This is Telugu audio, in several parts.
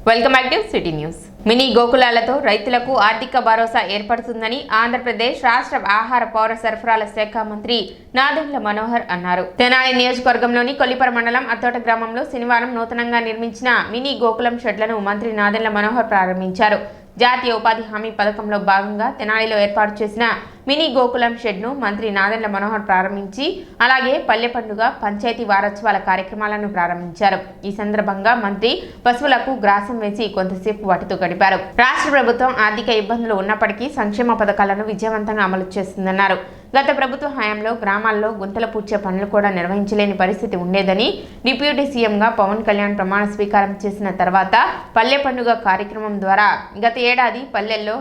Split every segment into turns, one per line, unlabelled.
Welcome back to city news. Mini గోకులాలతో రైతులకు ఆర్థిక భరోసా ఏర్పడుతుందని ఆంధ్రప్రదేశ్ రాష్ట్ర ఆహార పౌర సరఫరాల శాఖ మంత్రి నాదెండ్ల మనోహర్ అన్నారు. తెనాలి నియోజకవర్గంలోని కొల్లిపర మండలం అత్తోట గ్రామంలో శనివారం నూతనంగా నిర్మించిన మినీ గోకులం షెడ్లను మంత్రి నాదెండ్ల మనోహర్ ప్రారంభించారు. జాతీయ ఉపాధి హామీ పథకంలో భాగంగా తెనాలిలో ఏర్పాటు చేసిన మినీ గోకులం షెడ్ను మంత్రి నాదెండ్ల మనోహర్ ప్రారంభించి అలాగే పల్లె పండుగ పంచాయతీ వారోత్సవాల కార్యక్రమాలను ప్రారంభించారు. ఈ సందర్భంగా మంత్రి పశువులకు గ్రాసం వేసి కొంతసేపు వాటితో గడిపారు. రాష్ట్ర ప్రభుత్వం ఆర్థిక ఇబ్బందులు ఉన్నప్పటికీ సంక్షేమ పథకాలను విజయవంతంగా అమలు చేస్తుందన్నారు. గత ప్రభుత్వ హయాంలో గ్రామాల్లో గుంతలు పూడ్చే పనులు కూడా నిర్వహించలేని పరిస్థితి ఉండేదని, డిప్యూటీ సీఎంగా పవన్ కళ్యాణ్ ప్రమాణ స్వీకారం చేసిన తర్వాత పల్లె పండుగ కార్యక్రమం ద్వారా గత ఏడాది పల్లెల్లో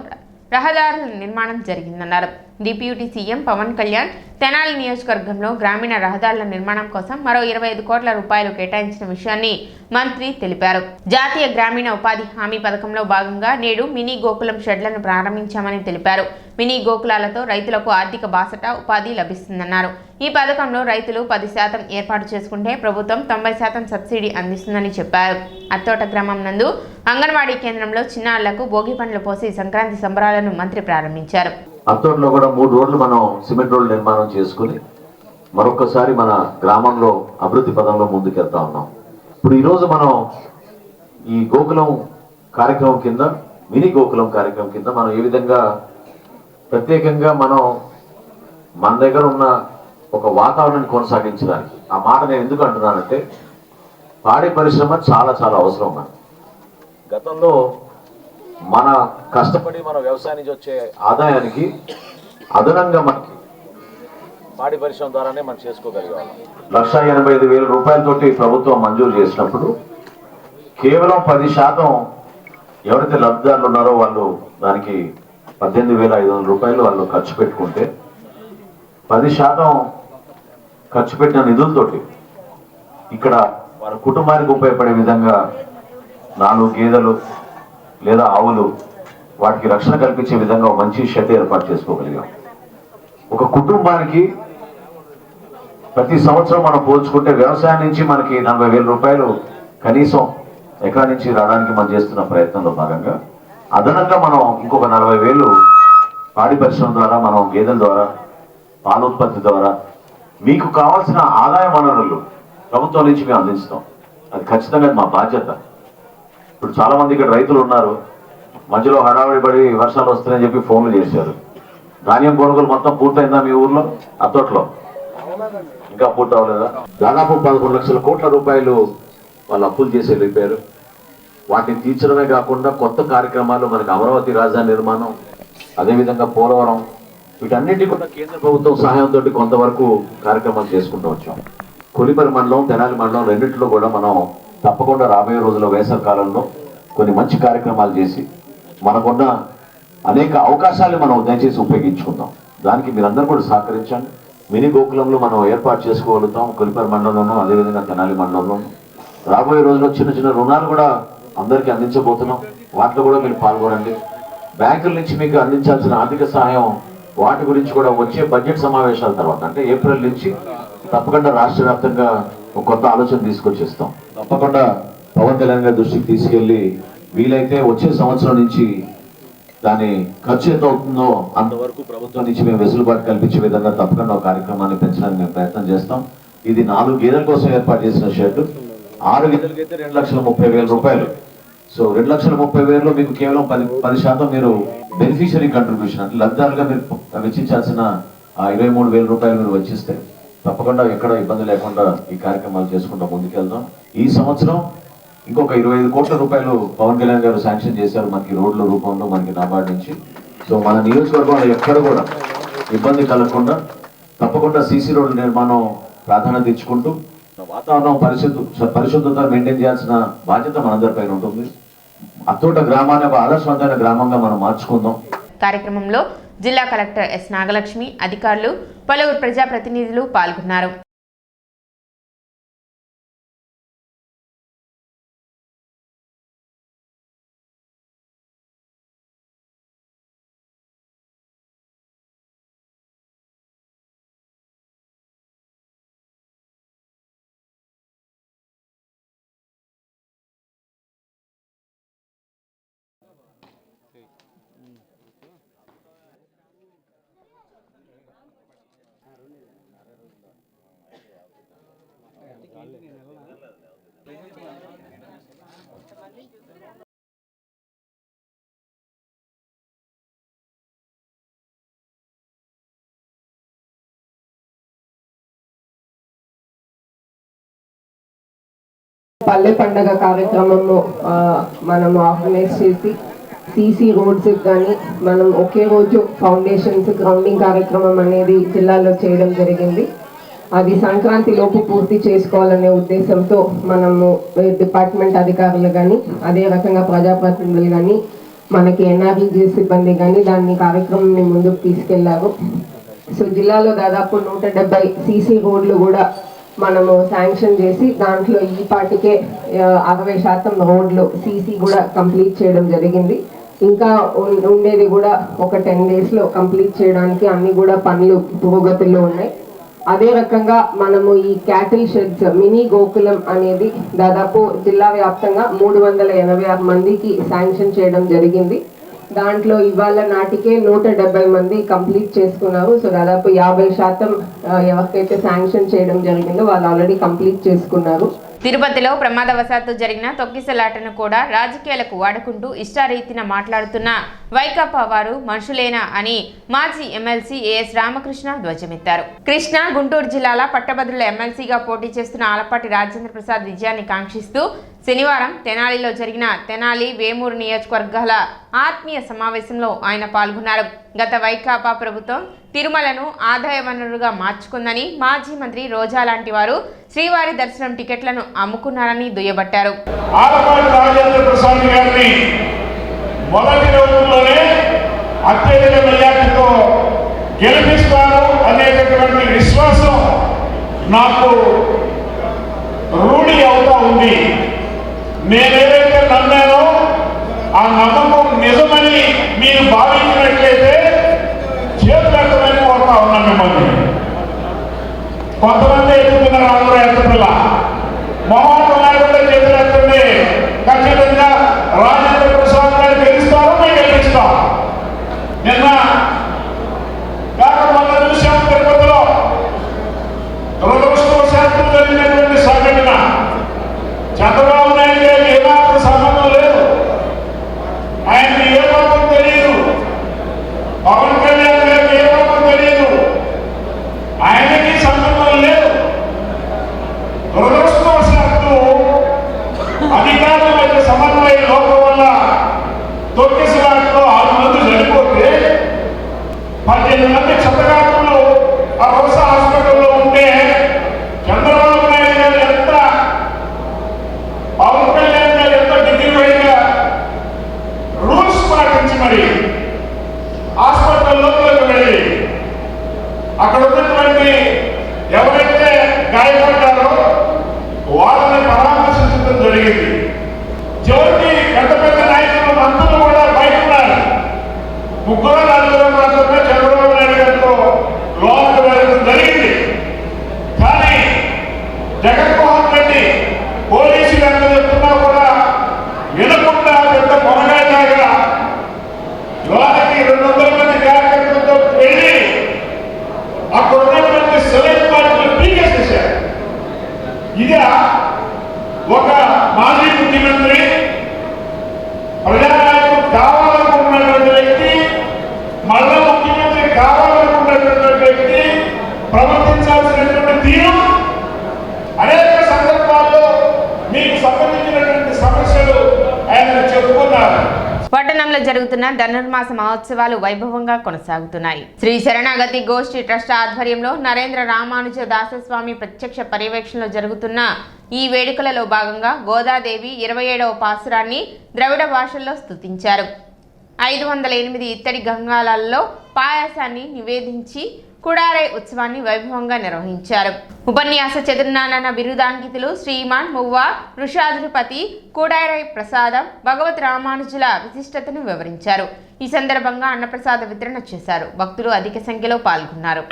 రహదారుల నిర్మాణం జరిగిందన్నారు. డిప్యూటీ సీఎం పవన్ కళ్యాణ్ తెనాలి నియోజకవర్గంలో గ్రామీణ రహదారుల నిర్మాణం కోసం మరో 25 కోట్ల రూపాయలు కేటాయించిన విషయాన్ని మంత్రి తెలిపారు. జాతీయ గ్రామీణ ఉపాధి హామీ పథకంలో భాగంగా నేడు మినీ గోకులం షెడ్లను ప్రారంభించామని తెలిపారు. మినీ గోకులాలతో రైతులకు ఆర్థిక బాసట ఉపాధి లభిస్తుందన్నారు. ఈ పథకంలో రైతులు 10% ఏర్పాటు చేసుకుంటే ప్రభుత్వం 90% సబ్సిడీ అందిస్తుందని చెప్పారు. అత్తోట గ్రామం నందు అంగన్వాడీ కేంద్రంలో చిన్నారులకు భోగి పండ్లు పోసి సంక్రాంతి సంబరాలను మంత్రి ప్రారంభించారు.
అత్తోటలో కూడా 3 రోడ్లు మనం సిమెంట్ రోడ్లు నిర్మాణం చేసుకుని మరొకసారి మన గ్రామంలో అభివృద్ధి పదంలో ముందుకెళ్తా ఉన్నాం. ఇప్పుడు ఈరోజు మనం ఈ గోకులం కార్యక్రమం కింద, మినీ గోకులం కార్యక్రమం కింద మనం ఏ విధంగా ప్రత్యేకంగా మనం మన దగ్గర ఉన్న ఒక వాతావరణాన్ని కొనసాగించడానికి, ఆ మాట నేను ఎందుకు అంటున్నానంటే పాడి పరిశ్రమ చాలా చాలా అవసరం. మనం గతంలో మన కష్టపడి మన వ్యవసాయం నుంచి వచ్చే ఆదాయానికి అదనంగా మనకి పాడి పరిశ్రమ ద్వారానే మనం చేసుకోగలిగాం. 1,85,000 రూపాయలతోటి ప్రభుత్వం మంజూరు చేసినప్పుడు కేవలం 10% ఎవరైతే లబ్ధిదారులు ఉన్నారో వాళ్ళు దానికి 18,500 రూపాయలు వాళ్ళు ఖర్చు పెట్టుకుంటే 10% ఖర్చు పెట్టిన నిధులతోటి ఇక్కడ వారి కుటుంబానికి ఉపయోగపడే విధంగా 4 గేదెలు లేదా ఆవులు వాటికి రక్షణ కల్పించే విధంగా మంచి షెడ్ ఏర్పాటు చేసుకోగలిగాం. ఒక కుటుంబానికి ప్రతి సంవత్సరం మనం పోల్చుకుంటే వ్యవసాయం నుంచి మనకి 40,000 రూపాయలు కనీసం ఎక్కడి నుంచి రావడానికి మనం చేస్తున్న ప్రయత్నంలో భాగంగా అదనంగా మనం ఇంకొక 40,000 పాడి పరిశ్రమ ద్వారా, మనం గేదెల ద్వారా, పాల ఉత్పత్తి ద్వారా మీకు కావాల్సిన ఆదాయ వనరులు ప్రభుత్వం నుంచి మేము అందిస్తాం. అది ఖచ్చితంగా మా బాధ్యత. ఇప్పుడు చాలా మంది ఇక్కడ రైతులు ఉన్నారు, మధ్యలో హడావిడి పడి వర్షాలు వస్తున్నాయని చెప్పి ఫోన్లు చేశారు. ధాన్యం కొనుగోలు మొత్తం పూర్తయిందా మీ ఊర్లో? అత్తోట్లో ఇంకా పూర్తి అవ్వలేదా? దాదాపు 11 లక్షల కోట్ల రూపాయలు వాళ్ళు అప్పులు చేసి వెళ్ళిపోయారు. వాటిని తీర్చడమే కాకుండా కొత్త కార్యక్రమాలు మనకి అమరావతి రాజధాని నిర్మాణం, అదేవిధంగా పోలవరం, వీటన్నిటి కూడా కేంద్ర ప్రభుత్వం సహాయంతో కొంతవరకు కార్యక్రమాలు చేసుకుంటూ వచ్చాం. కొల్లిపర మండలం, తెనాలి మండలం రెండింటిలో కూడా మనం తప్పకుండా రాబోయే రోజుల్లో వేసవి కాలంలో కొన్ని మంచి కార్యక్రమాలు చేసి మనకున్న అనేక అవకాశాలు మనం దయచేసి ఉపయోగించుకుందాం. దానికి మీరందరూ కూడా సహకరించండి. మినీ గోకులంలో మనం ఏర్పాటు చేసుకోగలుగుతాం. కొల్లిపర మండలంలోనూ అదేవిధంగా తెనాలి మండలంలోనూ రాబోయే రోజుల్లో చిన్న చిన్న రుణాలు కూడా అందరికీ అందించబోతున్నాం. వాటిలో కూడా మీరు పాల్గొనండి. బ్యాంకుల నుంచి మీకు అందించాల్సిన ఆర్థిక సహాయం వాటి గురించి కూడా వచ్చే బడ్జెట్ సమావేశాల తర్వాత, అంటే ఏప్రిల్ నుంచి తప్పకుండా రాష్ట్ర వ్యాప్తంగా ఒక కొత్త ఆలోచన తీసుకొచ్చేస్తాం. తప్పకుండా పవన్ కళ్యాణ్ గారి దృష్టికి తీసుకెళ్లి వీలైతే వచ్చే సంవత్సరం నుంచి దాని ఖర్చు ఎంత అవుతుందో అంతవరకు ప్రభుత్వం నుంచి మేము వెసులుబాటు కల్పించే విధంగా తప్పకుండా ఒక కార్యక్రమాన్ని పెంచడానికి మేము ప్రయత్నం చేస్తాం. ఇది 4 గేదెల కోసం ఏర్పాటు చేసిన షెడ్. 6 గేదెలకైతే 2,30,000 రూపాయలు. సో 2,30,000లో మీకు కేవలం 10% మీరు బెనిఫిషియరీ కంట్రిబ్యూషన్, అంటే లబ్ధిదారులుగా మీరు వెచ్చించాల్సిన 23,000 రూపాయలు మీరు వెచ్చిస్తే తప్పకుండా ఎక్కడ ఇబ్బంది లేకుండా ఈ కార్యక్రమాలు చేసుకుంటూ ముందుకెళ్దాం. ఈ సంవత్సరం ఇంకొక 25 కోట్ల రూపాయలు పవన్ కళ్యాణ్ గారు శాంక్షన్ చేశారు మనకి రోడ్ల రూపంలో, మనకి నాబార్డు నుంచి. సో మన నియోజకవర్గంలో ఎక్కడ కూడా ఇబ్బంది కలగకుండా తప్పకుండా సీసీ రోడ్ల నిర్మాణం ప్రాధాన్యత ఇచ్చుకుంటూ వాతావరణం పరిశుద్ధత మెయింటైన్ చేయాల్సిన బాధ్యత మనందరిపైన ఉంటుంది. అత్తోట గ్రామాన్ని ఒక ఆదర్శవంతమైన గ్రామంగా మనం మార్చుకుందాం.
కార్యక్రమంలో జిల్లా కలెక్టర్ ఎస్ నాగలక్ష్మి, అధికారులు, పలువురు ప్రజాప్రతినిధులు పాల్గొన్నారు.
పల్లె పండగ కార్యక్రమము మనము ఆర్గనైజ్ చేసి సీసీ రోడ్స్ కానీ మనం ఒకే రోజు ఫౌండేషన్స్ గ్రౌండింగ్ కార్యక్రమం అనేది జిల్లాలో చేయడం జరిగింది. అది సంక్రాంతి లోపు పూర్తి చేసుకోవాలనే ఉద్దేశంతో మనము డిపార్ట్మెంట్ అధికారులు కానీ అదే రకంగా ప్రజాప్రతినిధులు కానీ మనకి ఎన్ఆర్ఈజీ సిబ్బంది కానీ దాన్ని కార్యక్రమాన్ని ముందుకు తీసుకెళ్లారు. సో జిల్లాలో దాదాపు 170 సీసీ రోడ్లు కూడా మనము శాంక్షన్ చేసి దాంట్లో ఈ పాటికే 60% రోడ్లు సీసీ కూడా కంప్లీట్ చేయడం జరిగింది. ఇంకా ఉండేది కూడా ఒక 10 daysలో కంప్లీట్ చేయడానికి అన్ని కూడా పనులు పురోగతిలో ఉన్నాయి. అదే రకంగా మనము ఈ క్యాటిల్ షెడ్స్ మినీ గోకులం అనేది దాదాపు జిల్లా వ్యాప్తంగా 386 మందికి శాంక్షన్ చేయడం జరిగింది. దాంట్లో ఇవాళ నాటికే 170 మంది కంప్లీట్ చేసుకున్నారు. సో దాదాపు 50% ఎవరికైతే శాంక్షన్ చేయడం జరిగిందో వాళ్ళు ఆల్రెడీ కంప్లీట్ చేసుకున్నారు.
తిరుపతిలో ప్రమాదవశాత్తు జరిగిన తొక్కిసలాటను కూడా రాజకీయాలకు వాడుకుంటూ ఇష్టారీతిన మాట్లాడుతున్న వైకాపా వారు మనుషులేనా అని మాజీ ఎమ్మెల్సీ ఏఎస్ రామకృష్ణ ధ్వజమెత్తారు. కృష్ణా గుంటూరు జిల్లాల పట్టభద్రుల ఎమ్మెల్సీగా పోటీ చేస్తున్న ఆలపాటి రాజేంద్ర ప్రసాద్ విజయాన్ని కాంక్షిస్తూ శనివారం తెనాలిలో జరిగిన తెనాలి వేమూరు నియోజకవర్గాల ఆత్మీయ సమావేశంలో ఆయన పాల్గొన్నారు. గత వైకాపా ప్రభుత్వం తిరుమలను ఆదాయ వనరుగా మార్చుకుందని, మాజీ మంత్రి రోజా లాంటి వారు శ్రీవారి దర్శనం టికెట్లను అమ్ముకున్నారని దుయ్యబట్టారు.
ఆలపాటి రాజేంద్ర ప్రసాద్ గారిని మొదటి రోజుల్లోనే అత్యధిక మెజార్టీతో గెలిపిస్తారు అనేటటువంటి విశ్వాసం నాకు రూఢి అవుతా ఉంది. నేనేదైతే నమ్మానో ఆ నమ్మకం నిజమని మీరు భావించినట్లయితే చేతులెత్తమని కోరుతా ఉన్నాను మిమ్మల్ని. కొంతమంది ఎత్తుతున్నారు, అందరూ ఎత్తపిల్ల మొహమాటం లేకుండా చేతులు ఎత్తండి. ఖచ్చితంగా రాజేంద్ర ప్రసాద్ గారు గెలుస్తారు, మేము గెలిపిస్తాం. నిన్న కాక మొన్న చూసాం తిరుపతిలో దురదృష్టవశాత్తు జరిగినటువంటి సంఘటన. చంద్రబాబు నాయుడు గారికి ఏమాత్రం సంబంధం లేదు, ఆయనకి ఏ మాత్రం తెలియదు. పవన్ కళ్యాణ్ గారికి ఏ మాత్రం తెలియదు, ఆయనకి సంబంధం లేదు. దురదృష్టవశాత్తు అధికారుల మధ్య సమన్వయ లోపం వల్ల తొక్కిసలాటలో 6 మంది చనిపోతే 18 మంది క్షతగాత్రులు ఆ వరుస హాస్పిటల్లో ఉంటే చంద్రబాబు నాయుడు గారు ఎంత, పవన్ కళ్యాణ్ గారు ఎంత డిగ్నిఫైడ్గా రూల్స్ పాటించి మరి హాస్పిటల్లోకి వెళ్ళి అక్కడ ఉన్నటువంటి ఎవరైతే గాయపడ్డారో వాళ్ళని పరామర్శించడం జరిగింది. చివరికి పెద్ద పెద్ద నాయకులు మంత్రులు కూడా బయటన్నారు. 3-4 మాత్రమే చంద్రబాబు నాయుడు గారితో లోపలికి వెళ్ళడం జరిగింది. కానీ జగన్మోహన్ రెడ్డి పోలీసులు ఎంత చెప్తున్నా కూడా వినకుండా పెద్ద మొనగాగా లోపలికి 200 మంది కార్యకర్తలతో వెళ్ళి అక్కడ ఉన్నటువంటి సెలెక్ట్ పార్టీలు పీకేసేశారు. ఇదే ఒక మాజీ ముఖ్యమంత్రి, ప్రజానాయకుడు కావాలనుకున్నటువంటి వ్యక్తి, మళ్ళా ముఖ్యమంత్రి కావాలనుకున్నటువంటి వ్యక్తి ప్రవర్తించాల్సినటువంటి తీరు అనేక సందర్భాల్లో మీకు సంబంధించినటువంటి సమస్యలు ఆయన చెప్పుకున్నారు.
పట్టణంలో జరుగుతున్న ధనుర్మాస మహోత్సవాలు వైభవంగా కొనసాగుతున్నాయి. శ్రీ శరణాగతి గోష్ఠి ట్రస్ట్ ఆధ్వర్యంలో నరేంద్ర రామానుజ దాసస్వామి ప్రత్యక్ష పర్యవేక్షణలో జరుగుతున్న ఈ వేడుకలలో భాగంగా గోదాదేవి 27వ పాసురాన్ని ద్రవిడ భాషల్లో స్తుతించారు. 508 ఇత్తడి గంగాలలో పాయాసాన్ని నివేదించి కుడారై ఉత్సవాన్ని వైభవంగా నిర్వహించారు. ఉపన్యాస చతుర్నారాయణ బిరుదాంకితులు శ్రీమాన్ మువ్వ వృషాధిపతి కుడారై ప్రసాదం భగవత్ రామానుజుల విశిష్టతను వివరించారు. ఈ సందర్భంగా అన్నప్రసాద వితరణ చేశారు. భక్తులు అధిక సంఖ్యలో పాల్గొన్నారు.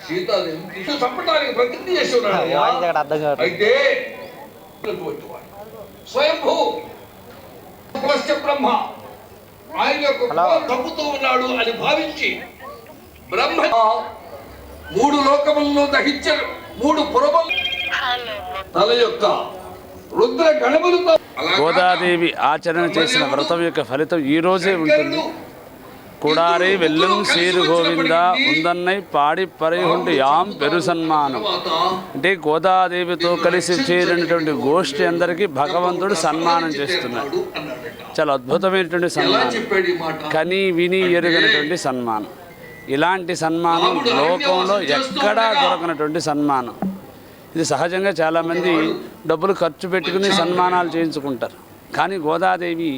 సీతాదేవి చంపడానికి ప్రతిజ్ఞ చేసి ఉన్నాడు. అయితే స్వయంభూ బ్రహ్మ ఆయన యొక్క తప్పుతూ ఉన్నాడు అని భావించి బ్రహ్మ 3 లోకములను దహించారు. 3 పురములు తల యొక్క రుద్ర గణములతో
గోదాదేవి ఆచరణ చేసిన వ్రతం యొక్క ఫలితం ఈ రోజే ఉంటుంది. కుడారి వెల్లం సీరు గోవింద ఉందన్నై పాడి పరిహుండి యాం పెరు సన్మానం. అంటే గోదాదేవితో కలిసి చేరినటువంటి గోష్ఠి అందరికీ భగవంతుడు సన్మానం చేస్తున్నాడు. చాలా అద్భుతమైనటువంటి సన్మానం, కని విని ఎరుగనటువంటి సన్మానం. ఇలాంటి సన్మానం లోకంలో ఎక్కడా దొరకనటువంటి సన్మానం. ఇది సహజంగా చాలామంది డబ్బులు ఖర్చు పెట్టుకుని సన్మానాలు చేయించుకుంటారు. కానీ గోదాదేవి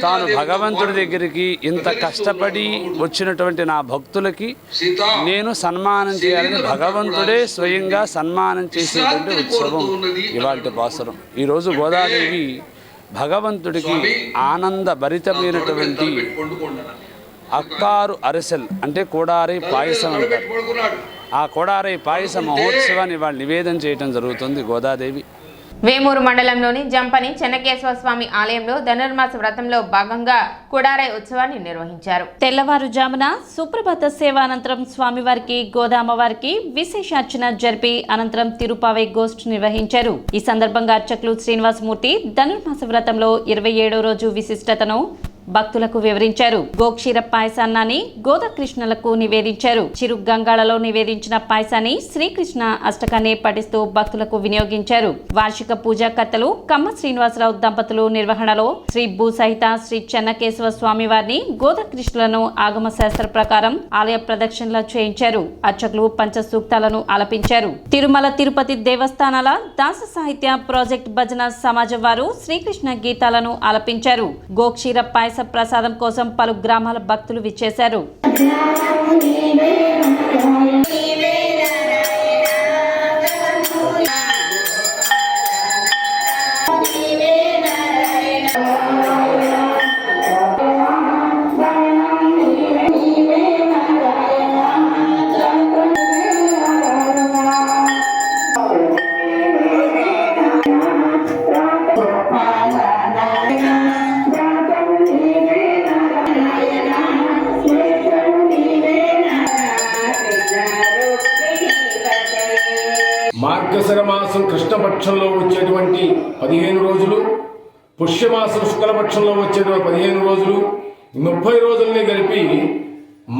తాను భగవంతుడి దగ్గరికి ఇంత కష్టపడి వచ్చినటువంటి నా భక్తులకి నేను సన్మానం చేయాలని భగవంతుడే స్వయంగా సన్మానం చేసేటువంటి ఉత్సవం ఇవాళ పాసురం. ఈరోజు గోదాదేవి భగవంతుడికి ఆనందభరితమైనటువంటి అక్కారు అరిసెల్ అంటే కోడారి పాయసం అంటారు. ఆ కోడారి పాయస మహోత్సవాన్ని ఇవాళ నివేదన చేయడం జరుగుతుంది గోదాదేవి.
వేమూరు మండలంలోని జంపని చెన్నకేశవ స్వామి ఆలయంలో ధనుర్మాస వ్రతంలో భాగంగా కుడారై ఉత్సవాన్ని నిర్వహించారు.
తెల్లవారుజామున సుప్రభాత సేవ అనంతరం స్వామివారికి గోదామవారికి విశేషార్చన జరిపి అనంతరం తిరుపావై గోష్ఠి నిర్వహించారు. ఈ సందర్భంగా అర్చకులు శ్రీనివాసమూర్తి ధనుర్మాస వ్రతంలో 27వ రోజు విశిష్టతను భక్తులకు వివరించారు. గోక్షీర పాయసాన్ని గోదాకృష్ణులకు నివేదించారు. చిరు గంగాళలో నివేదించిన పాయసాన్ని శ్రీకృష్ణ అష్టకాన్ని పఠిస్తూ భక్తులకు వినియోగించారు. వార్షిక పూజాకర్తలు కమ్మ శ్రీనివాసరావు దంపతులు నిర్వహణలో శ్రీ భూసహిత శ్రీ చెన్నకేశవ స్వామి వారిని గోదాకృష్ణులను ఆగమ శాస్త్ర ప్రకారం ఆలయ ప్రదక్షిణలు చేయించారు. అర్చకులు పంచసూక్తాలను ఆలపించారు. తిరుమల తిరుపతి దేవస్థానాల దాస సాహిత్య ప్రాజెక్ట్ భజన సమాజం వారు శ్రీకృష్ణ గీతాలను ఆలపించారు. గోక్షీర పాయస ప్రసాదం కోసం పలు గ్రామాల భక్తులు విచ్చేశారు.
మార్గశిర మాసం కృష్ణపక్షంలో వచ్చేటువంటి 15 రోజులు, పుష్యమాసం శుక్లపక్షంలో వచ్చేటువంటి 15 రోజులు, 30 రోజుల్ని కలిపి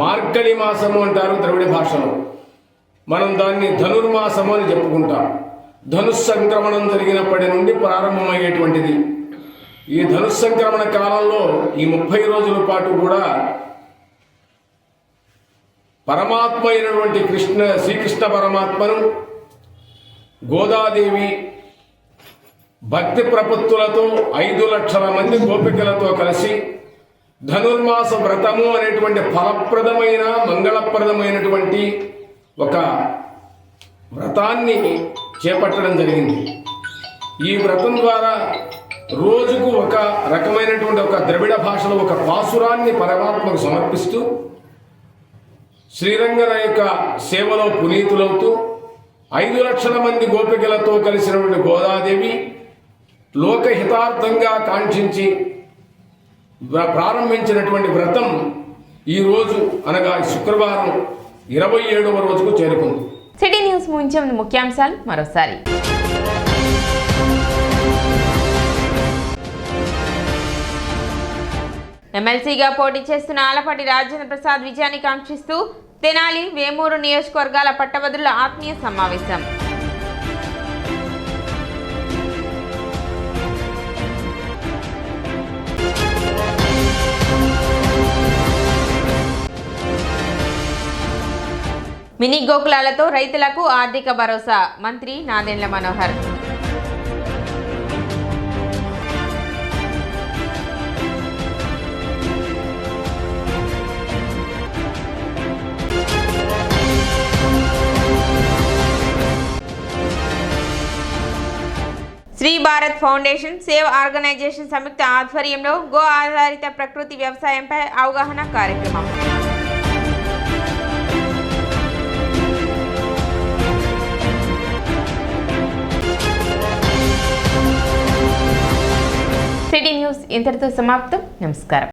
మార్గళి మాసము అంటారు ద్రవిడ భాషలో. మనం దాన్ని ధనుర్మాసము అని చెప్పుకుంటాం. ధనుస్సంక్రమణం జరిగినప్పటి నుండి ప్రారంభమయ్యేటువంటిది. ఈ ధనుస్సంక్రమణ కాలంలో ఈ 30 రోజుల పాటు కూడా పరమాత్మ అయినటువంటి శ్రీకృష్ణ పరమాత్మను గోదాదేవి భక్తి ప్రపత్తులతో 5 లక్షల మంది గోపికలతో కలిసి ధనుర్మాస వ్రతము అనేటువంటి ఫలప్రదమైన మంగళప్రదమైనటువంటి ఒక వ్రతాన్ని చేపట్టడం జరిగింది. ఈ వ్రతం ద్వారా రోజుకు ఒక రకమైనటువంటి ఒక ద్రవిడ భాషలో ఒక పాసురాన్ని పరమాత్మకు సమర్పిస్తూ శ్రీరంగన యొక్క సేవలో పునీతులవుతూ 5 లక్షల మంది గోపికలతో కలిసినటువంటి గోదాదేవి లోకహితార్థంగా కాంక్షించి ప్రారంభించినటువంటి వ్రతం ఈ రోజు అనగా శుక్రవారం 27వ రోజుకు చేరుకుంది.
సిటీ న్యూస్ ముగించే ముందు ముఖ్యాంశాలు మరోసారి. ఎమ్మెల్సీగా పోటీ చేస్తున్న ఆలపాటి రాజేంద్ర ప్రసాద్ విజయాన్ని కాంక్షిస్తూ తెనాలి, వేమూరు నియోజకవర్గాల పట్టభద్రుల ఆత్మీయ సమావేశం. మినీ గోకులాలతో రైతులకు ఆర్థిక భరోసా, మంత్రి Nadendla Manohar. Shri Bharat foundation save organisation సంయుక్త ఆధ్వర్యంలో గో ఆధారిత ప్రకృతి వ్యవసాయంపై అవగాహన కార్యక్రమం. సిటీ న్యూస్ ఇంతటితో సమాప్తం. నమస్కారం.